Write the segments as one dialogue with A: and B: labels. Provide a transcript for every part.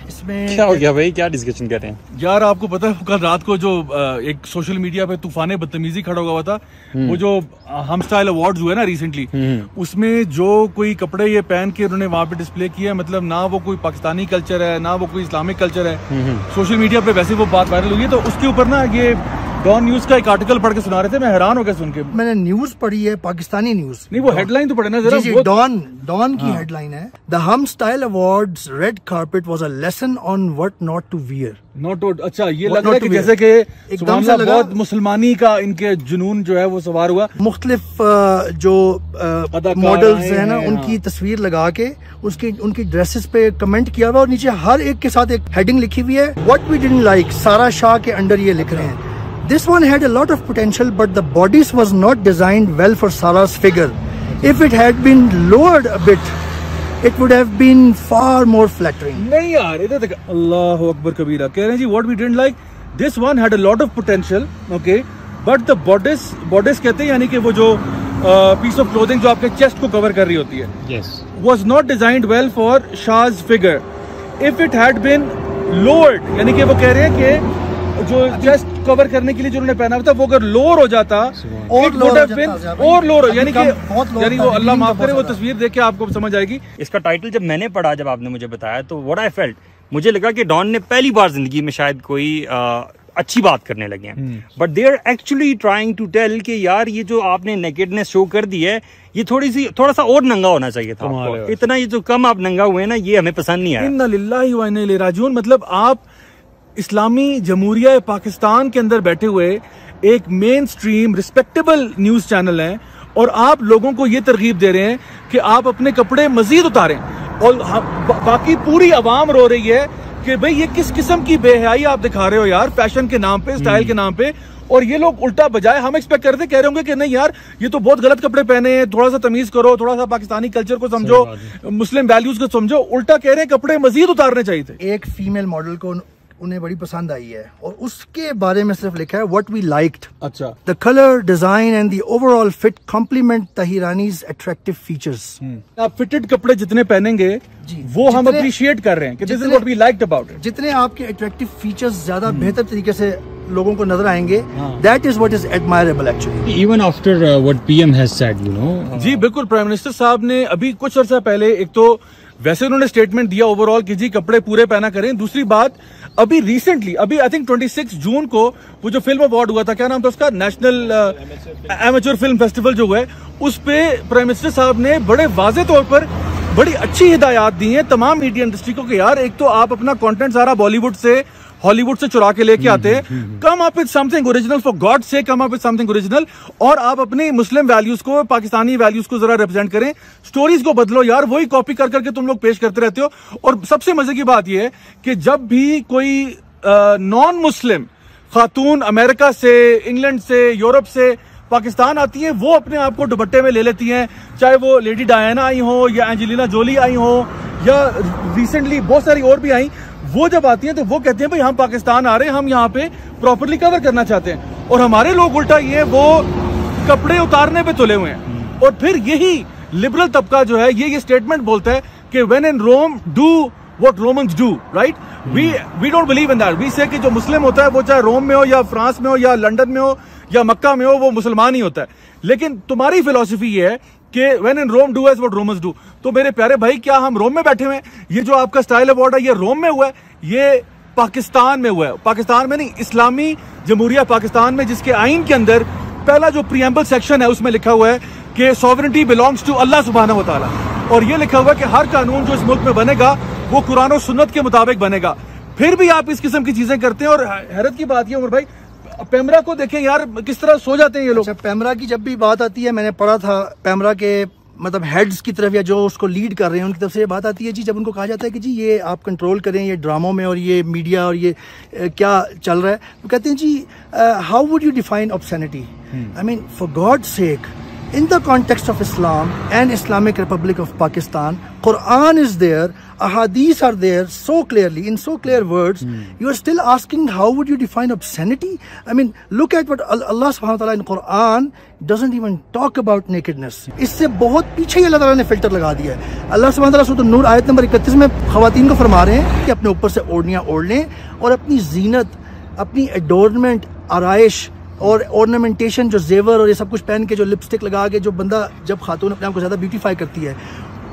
A: इसमें
B: क्या हो गया भाई, क्या डिस्कशन कर रहे हैं
C: यार? आपको पता है कल रात को जो एक सोशल मीडिया पे तूफान बदतमीजी खड़ा हुआ था, वो जो हम स्टाइल अवार्ड्स हुए ना रिसेंटली, उसमें जो कोई कपड़े ये पहन के उन्होंने वहां पे डिस्प्ले किया, मतलब ना वो कोई पाकिस्तानी कल्चर है ना वो कोई इस्लामिक कल्चर है। सोशल मीडिया पे वैसे वो बात वायरल हुई है, तो उसके ऊपर ना ये डॉन न्यूज का एक आर्टिकल पढ़ के सुना रहे थे, मैं हैरान हो गया सुन के।
A: मैंने न्यूज पढ़ी है, पाकिस्तानी न्यूज।
C: नहीं, वो हेडलाइन तो पढ़े ना जरा।
A: जी, डॉन की हेडलाइन है, the Hum style awards red carpet was a lesson on what not to wear.
C: अच्छा, ये लग रहा है कि जैसे कि एकदम से बहुत मुसलमानी का इनके जुनून जो है वो सवार हुआ।
A: मुख्तलिफ जो मॉडल्स है ना, उनकी तस्वीर लगा के उनकी ड्रेसेस पे कमेंट किया हुआ, और नीचे हर एक के साथ एक हेडिंग लिखी हुई है, व्हाट वी डिडंट लाइक। सारा शाह के अंडर ये लिख रहे हैं, this one had a lot of potential but the bodice was not designed well for Sarah's figure. If it had been lowered a bit it would have been far more flattering.
C: नहीं यार, इधर देख, अल्लाह अकबर कबीरा। कह रहे हैं जी what we didn't like, this one had a lot of potential, okay, but the bodice कहते हैं यानी कि वो जो piece of clothing जो आपके चेस्ट को कवर कर रही होती है,
B: yes,
C: was not designed well for Shah's figure. If it had been lowered, यानी कि वो कह रहे हैं कि जो चेस्ट कवर करने के लिए जो उन्होंने पहना था वो अगर लोअर हो जाता और लोअर, यानी वो अल्लाह माफ करे, वो तस्वीर देख के आपको समझ आएगी।
B: इसका टाइटल जब मैंने पढ़ा, जब आपने मुझे बताया, तो व्हाट आई फेल्ट, मुझे लगा कि डॉन ने पहली बार जिंदगी में शायद कोई अच्छी बात करने लगे हैं, but they are actually trying to tell कि यार ये जो आपने नेकेडनेस शो कर दी है, ये थोड़ा सा और नंगा होना चाहिए था आपको। इतना ये जो कम आप नंगा हुए ना, ये हमें पसंद नहीं आया।
C: इन्ना लिल्लाहि व इन्ना इलैहि राजिऊन। मतलब आप इस्लामी जमहूरिया पाकिस्तान के अंदर बैठे हुए एक main stream respectable news channel हैं, और आप लोगों को ये तरगीब दे रहे हैं कि आप अपने कपड़े मजीद उतारें, और बाकी पूरी आवाम रो रही है कि भाई ये किस किस्म की बेहयाई आप दिखा रहे हो यार, फैशन के नाम पे, स्टाइल के नाम पे। और ये लोग उल्टा बजाय हम एक्सपेक्ट करते कह रहे होंगे कि नहीं यार ये तो बहुत गलत कपड़े पहने हैं, थोड़ा सा तमीज करो, थोड़ा सा पाकिस्तानी कल्चर को समझो, मुस्लिम वैल्यूज को समझो। उल्टा कह रहे हैं कपड़े मजीद उतारने चाहिए थे।
A: एक फीमेल मॉडल को उन्हें बड़ी पसंद आई है, और उसके बारे में सिर्फ लिखा है व्हाट वी लाइक्ड।
C: अच्छा,
A: the colour, design and the overall fit complement तहीरानीज अट्रैक्टिव फीचर्स।
C: आप फिटेड कपड़े जितने पहनेंगे वो हम अप्रिशिएट कर रहे हैं कि this is what we liked about it.
A: जितने आपके अट्रैक्टिव फीचर्स ज्यादा बेहतर तरीके से लोगों को नजर आएंगे, that is what is admirable actually,
B: even after what PM has said, you know.
C: जी बिल्कुल, प्राइम मिनिस्टर साहब ने अभी कुछ अर्सा पहले, एक तो वैसे उन्होंने स्टेटमेंट दिया ओवरऑल कि जी कपड़े पूरे पहना करें। दूसरी बात, अभी रिसेंटली, अभी आई थिंक 26 जून को वो जो फिल्म अवार्ड हुआ था, क्या नाम था उसका, नेशनल एमेच्योर फिल्म फेस्टिवल जो हुआ है, उस पे प्राइम मिनिस्टर साहब ने बड़े वाजे तौर पर बड़ी अच्छी हिदायत दी है तमाम मीडिया इंडस्ट्री को कि यार एक तो आप अपना कंटेंट सारा बॉलीवुड से, हॉलीवुड से चुरा के लेके आते हैं, come up with something original, for God sake come up with something original, और आप अपनी मुस्लिम वैल्यूज को, पाकिस्तानी वैल्यूज को जरा रिप्रेजेंट करें, स्टोरीज को बदलो यार, वही कॉपी कर करके तुम लोग पेश करते रहते हो। और सबसे मजे की बात यह है कि जब भी कोई नॉन मुस्लिम खातून अमेरिका से, इंग्लैंड से, यूरोप से पाकिस्तान आती है, वो अपने आप को दुपट्टे में ले लेती हैं, चाहे वो लेडी डायना आई हो या एंजेलिना जोली आई हो या रिसेंटली बहुत सारी और भी आई। वो जब आती हैं तो वो कहते हैं भाई हम पाकिस्तान आ रहे हैं, हम यहाँ पे प्रॉपर्ली कवर करना चाहते हैं, और हमारे लोग उल्टा ये वो कपड़े उतारने पे तुले हुए हैं। और फिर यही लिबरल तबका जो है ये स्टेटमेंट बोलता है कि when in Rome do what Romans do, right. We don't believe in that. We say कि जो मुस्लिम होता है वो चाहे रोम में हो या फ्रांस में हो या लंदन में हो या मक्का में हो, वो मुसलमान ही होता है। लेकिन तुम्हारी फिलॉसफी ये है कि when in Rome do as what Romans do. तो मेरे प्यारे भाई, क्या हम रोम में बैठे हुए हैं? ये जो आपका स्टाइल अवार्ड है ये रोम में हुआ है, ये पाकिस्तान में हुआ है। पाकिस्तान में नहीं, इस्लामी जमहूरिया पाकिस्तान में, जिसके आइन के अंदर पहला जो प्रीएम्बल सेक्शन है उसमें लिखा हुआ है कि सॉवरेनिटी बिलोंग्स टू अल्लाह सुब्हानहू व तआला, और ये लिखा हुआ है कि हर कानून जो इस मुल्क में बनेगा वो कुरान और सुन्नत के मुताबिक बनेगा। फिर भी आप इस किस्म की चीजें करते हैं। और हैरत की बात ये उमर भाई, पैमरा को देखें यार, किस तरह सो जाते हैं ये लोग।
A: अच्छा, पैमरा की जब भी बात आती है, मैंने पढ़ा था पैमरा के मतलब हेड्स की तरफ या जो उसको लीड कर रहे हैं उनकी तरफ से ये बात आती है जी, जब उनको कहा जाता है कि जी ये आप कंट्रोल करें ये ड्रामों में और ये मीडिया और ये क्या चल रहा है, तो कहते हैं जी how would you define obscenity? I mean for God's sake, in the context of Islam and Islamic Republic of Pakistan, Quran is there. ahadith are there so clearly, in so clear words, you are still asking how would you define obscenity? I mean, look at what Allah subhanahu wa ta'ala in Quran doesn't even talk about nakedness. इससे बहुत पीछे ही अल्लाह ताला ने filter लगा दिया है। अल्लाह सुब्हानहू तआला सूरह नूर आयत नंबर 31 में खवातीन को फरमा रहे हैं कि अपने ऊपर से ओढ़नियाँ ओढ़ लें और अपनी जीनत, अपनी एडोरमेंट, आराइश और ऑर्नामेंटेशन, जो जेवर और ये सब कुछ पहन के, जो लिपस्टिक लगा के जो बंदा, जब खातून अपने आप को ज़्यादा ब्यूटीफाई करती है,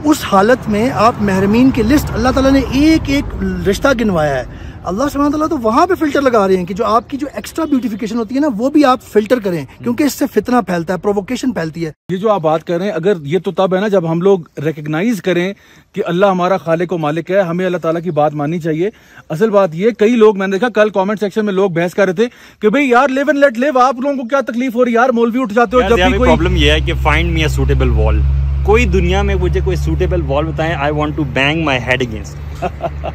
A: उस हालत में आप महरमीन की लिस्ट, अल्लाह ताला ने एक एक रिश्ता गिनवाया है। अल्लाह सुब्हानहू तआला तो वहाँ पे फिल्टर लगा रहे हैं कि जो आपकी जो एक्स्ट्रा ब्यूटिफिकेशन होती है ना, वो भी आप फिल्टर करें, क्योंकि इससे फितना फैलता है, प्रोवोकेशन फैलती है।
C: ये जो आप बात कर रहे हैं, अगर ये तो तब है ना जब हम लोग रिकग्नाइज करें कि अल्लाह हमारा खालिक व मालिक है, हमें अल्लाह ताला की बात माननी चाहिए। असल बात ये, कई लोग, मैंने देखा कल कमेंट सेक्शन में लोग बहस कर रहे थे कि भाई यार लिव एंड लेट लिव, आप लोगों को क्या तकलीफ हो रही है यार, मौलवी उठ जाते हो जब भी कोई
B: प्रॉब्लम ये है कि find me a suitable wall. कोई दुनिया में मुझे कोई सूटेबल वॉल बताएं, I want to bang my head against.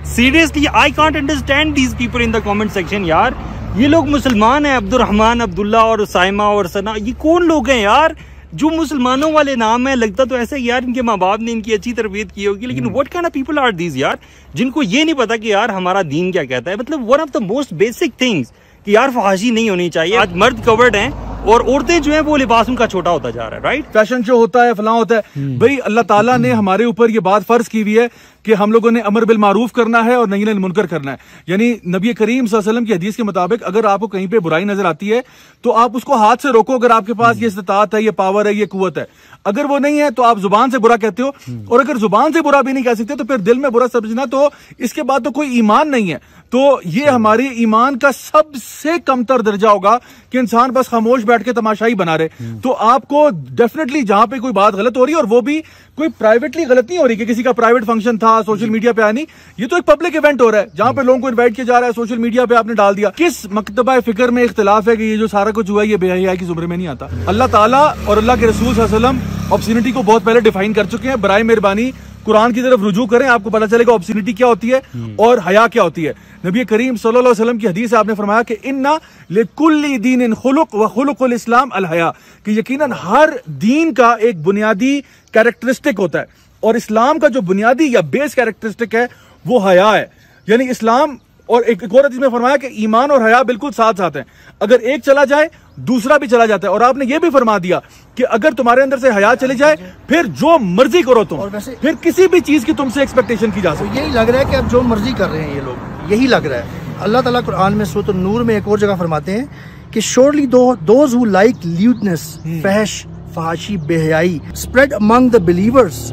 B: Seriously I can't understand these people in the comment section यार। ये लोग मुसलमान हैं, अब्दुर्रहमान, अब्दुल्ला और साइमा और सना, ये कौन लोग हैं यार जो मुसलमानों वाले नाम है? लगता तो ऐसे यार इनके माँ बाप ने इनकी अच्छी तरबियत की होगी, लेकिन what kind of people are these यार, जिनको ये नहीं पता कि यार हमारा दीन क्या कहता है। मतलब one of the most basic things कि यार फहाशी नहीं होनी चाहिए। आज मर्द कवर्ड हैं और औरतें जो हैं वो लिबास उनका छोटा होता जा रहा है, राइट?
C: फैशन शो होता है, फलां होता है। भाई अल्लाह ताला ने हमारे ऊपर ये बात फर्ज की हुई है कि हम लोगों ने अमर बिल मारूफ करना है और नही अनिल मुनकर करना है। यानी नबी करीम सल्लल्लाहु अलैहि वसल्लम की हदीस के मुताबिक अगर आपको कहीं पे बुराई नजर आती है तो आप उसको हाथ से रोको, अगर आपके पास ये इस्तिताअत है, ये पावर है, ये कुव्वत है। अगर वो नहीं है तो आप जुबान से बुरा कहते हो, और अगर जुबान से बुरा भी नहीं कह सकते तो फिर दिल में बुरा समझना, तो इसके बाद तो कोई ईमान नहीं है। तो ये हमारे ईमान का सबसे कमतर दर्जा होगा कि इंसान बस खामोश बैठ के तमाशाई बना रहे। तो आपको डेफिनेटली जहां पे कोई बात गलत हो रही है, और वो भी कोई प्राइवेटली गलत नहीं हो रही कि किसी का प्राइवेट फंक्शन था सोशल मीडिया पे आनी, ये तो एक पब्लिक इवेंट हो रहा है जहां पे लोगों को इनवाइट किया जा रहा है, सोशल मीडिया पे आपने डाल दिया। किस मकतबा फिक्र में इख्तिलाफ है कि ये जो सारा कुछ हुआ है ये बेहयाई की जुमरे में नहीं आता। अल्लाह ताला और अल्लाह के रसूल सल्लल्लाहु अलैहि वसल्लम ऑब्सिनिटी को बहुत पहले डिफाइन कर चुके हैं। बराए मेहरबानी कुरान की तरफ रुजू करें, आपको पता चलेगा ऑब्सिनिटी क्या होती है और हया क्या होती है। नबी करीम सल्लल्लाहु अलैहि वसल्लम की हदीस है, आपने फरमाया कि इन्ना लिकुल्ली दीनिन खुलुक व खुलुकुल इस्लाम अल हया, कि यकीनन हर दीन का एक बुनियादी कैरेक्टरिस्टिक होता है, और इस्लाम का जो बुनियादी या बेस कैरेक्टरिस्टिक है वो हया है। यानी इस्लाम, और एक और हदीस में फरमाया कि ईमान और हया बिल्कुल साथ साथ हैं, अगर एक चला जाए दूसरा भी चला जाता है। और आपने ये भी फरमा दिया कि अगर तुम्हारे अंदर से हया चली जाए फिर जो मर्जी करो तुम, और फिर किसी भी चीज की तुमसे एक्सपेक्टेशन की जा सकती है।
A: यही लग रहा है कि अब जो मर्जी कर रहे हैं ये लोग, यही लग रहा है। अल्लाह ताला कुरान में सूरह नूर में एक और जगह फरमाते हैं कि surely those who like lewdness, फहश, फहाशी, बेहयाई, spread among the believers,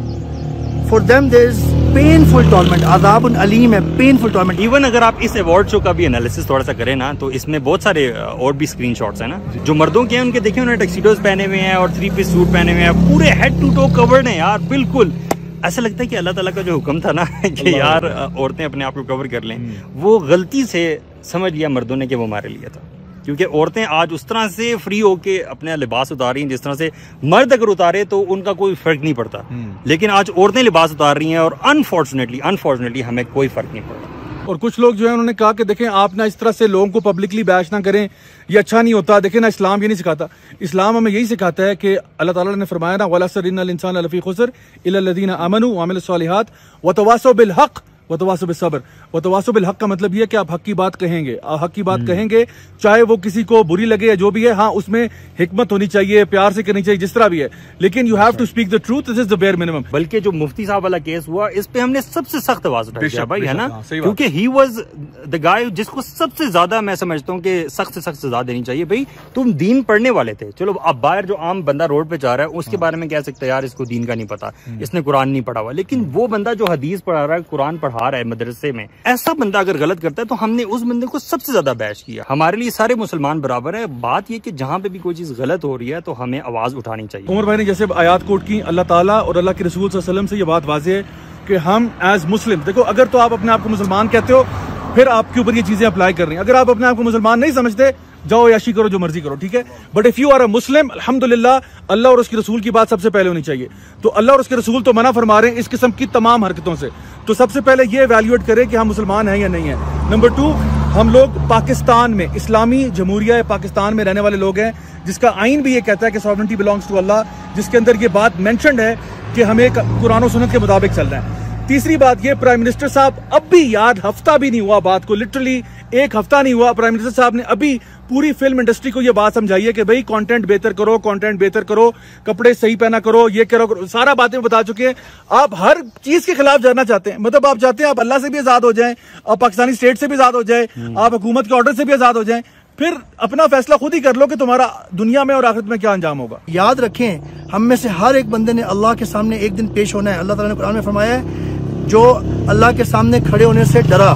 A: for them there is painful torment, अज़ाबुन अलीम है, पेनफुल टॉर्मेंट।
B: इवन अगर आप इस अवार्ड शो का भी एनालिसिस थोड़ा सा करें ना, तो इसमें बहुत सारे और भी स्क्रीनशॉट्स हैं ना, जो मर्दों के हैं उनके देखें, उन्होंने टक्सीडोज पहने हुए हैं और 3 पीस सूट पहने हुए हैं, पूरे हेड टू टो कवर्ड हैं यार। बिल्कुल ऐसा लगता है कि अल्लाह ताला का जो हुक्म था ना कि यार औरतें अपने आप को कवर कर लें, वो गलती से समझ लिया मर्दों ने कि वो हमारे लिए था। क्योंकि औरतें आज उस तरह से फ्री होके अपने लिबास उतार रही हैं जिस तरह से मर्द अगर उतारे तो उनका कोई फर्क नहीं पड़ता, लेकिन आज औरतें लिबास उतार रही हैं और अनफॉर्चुनेटली हमें कोई फर्क नहीं पड़ता।
C: और कुछ लोग जो है उन्होंने कहा कि देखें आप ना इस तरह से लोगों को पब्लिकली बैश ना करें, ये अच्छा नहीं होता। देखें ना, इस्लाम ये नहीं सिखाता। इस्लाम हमें यही सिखाता है कि अल्लाह ताला ने फरमाया ना, वलअस्र इन्नल इंसान लफी खुस्र इल्ला लज़ीना आमनू व अमिलुस सालिहात व तवासौ बिल हक़ व तवासौ बिस सब्र। व तवासौ बिल हक़ का मतलब ये है कि आप हक की बात कहेंगे, हक की बात कहेंगे, चाहे वो किसी को बुरी लगे या जो भी है। हाँ, उसमें हिकमत होनी चाहिए, प्यार से करनी चाहिए, जिस तरह भी है, लेकिन you have to speak the truth, this is the bare minimum.
B: बल्कि जो मुफ्ती साहब वाला केस हुआ, इस पे हमने सबसे सख्त आवाज उठाई भाई, है ना, क्योंकि ही वाज द गाय जिसको सबसे ज्यादा मैं समझता हूँ कि सख्त से सख्त सजा देनी चाहिए। भाई तुम दीन पढ़ने वाले थे, चलो अब बाहर जो आम बंदा रोड पे जा रहा है उसके बारे में कह सकते हैं यार इसको दीन का नहीं पता, इसने कुरान नहीं पढ़ा हुआ, लेकिन वो बंदा जो हदीस पढ़ा रहा है, कुरान पढ़ा रहा है मदरसे में, ऐसा बंदा अगर गलत करता है तो हमने उस बंदे को सबसे ज्यादा बैश किया। हमारे लिए सारे मुसलमान बराबर है। बात ये कि जहां पे भी कोई चीज गलत हो रही है तो हमें आवाज उठानी चाहिए।
C: उमर भाई ने जैसे आयात कोट की, अल्लाह ताला और अल्लाह के रसूल सल्लल्लाहु अलैहि वसल्लम से ये बात वाज़ेह है कि हम एज मुस्लिम, देखो अगर तो आप अपने आप को मुसलमान कहते हो फिर आपके ऊपर ये चीजें अप्लाई कर रही हैं। अगर आप अपने आप को मुसलमान नहीं समझते, जाओ याशी करो, जो मर्जी करो, ठीक है, but if you are a Muslim, अल्हम्दुलिल्लाह, अल्लाह और उसके रसूल की बात सबसे पहले होनी चाहिए। तो अल्लाह और उसके रसूल तो मना फरमा रहे हैं इस किस्म की तमाम हरकतों से, तो सबसे पहले ये एवेल्युएट करें कि हम मुसलमान हैं या नहीं है। नंबर 2, हम लोग पाकिस्तान में, इस्लामी जमहूरिया पाकिस्तान में रहने वाले लोग हैं, जिसका आइन भी ये कहता है कि सॉवरेनिटी बिलोंग्स टू अल्लाह, जिसके अंदर ये बात मेंशन्ड है कि हमें कुरान और सुन्नत के मुताबिक चलना है। तीसरी बात ये, प्राइम मिनिस्टर साहब अब भी याद, हफ्ता भी नहीं हुआ बात को, लिटरली एक हफ्ता नहीं हुआ, प्राइम मिनिस्टर साहब ने अभी पूरी फिल्म इंडस्ट्री को ये बात समझाई है कि भाई कंटेंट बेहतर करो, कंटेंट बेहतर करो, कपड़े सही पहना करो, ये करो, सारा बातें बता चुके हैं। आप हर चीज के खिलाफ जाना चाहते हैं, मतलब आप चाहते हैं आप अल्लाह से भी आजाद हो जाएं, आप पाकिस्तानी स्टेट से भी आजाद हो जाए, आप हुकूमत के ऑर्डर से भी आजाद हो जाए, फिर अपना फैसला खुद ही कर लो कि तुम्हारा दुनिया में और आखिरत में क्या अंजाम होगा।
A: याद रखें, हम में से हर एक बंदे ने अल्लाह के सामने एक दिन पेश होना है। अल्लाह ताला ने कुरान में फरमाया है, जो अल्लाह के सामने खड़े होने से डरा,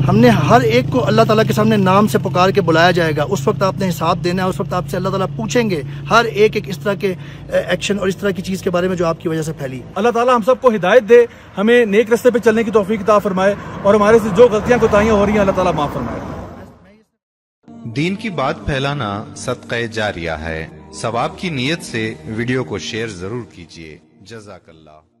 A: हमने हर एक को अल्लाह ताला के सामने नाम से पुकार के बुलाया जाएगा। उस वक्त आपने हिसाब देना है, उस वक्त आपसे अल्लाह ताला पूछेंगे हर एक इस तरह के एक्शन और इस तरह की चीज के बारे में जो आपकी वजह से फैली।
C: अल्लाह ताला हम सबको हिदायत दे, हमें नेक रास्ते पे चलने की तौफीक अता फरमाए, और हमारे से जो गलतियां कोताहियां हो रही हैं अल्लाह ताला माफ फरमाए।
D: दीन की बात फैलाना सदक़े जारिया है। सवाब की नीयत से वीडियो को शेयर जरूर कीजिए। जज़ाकल्लाह।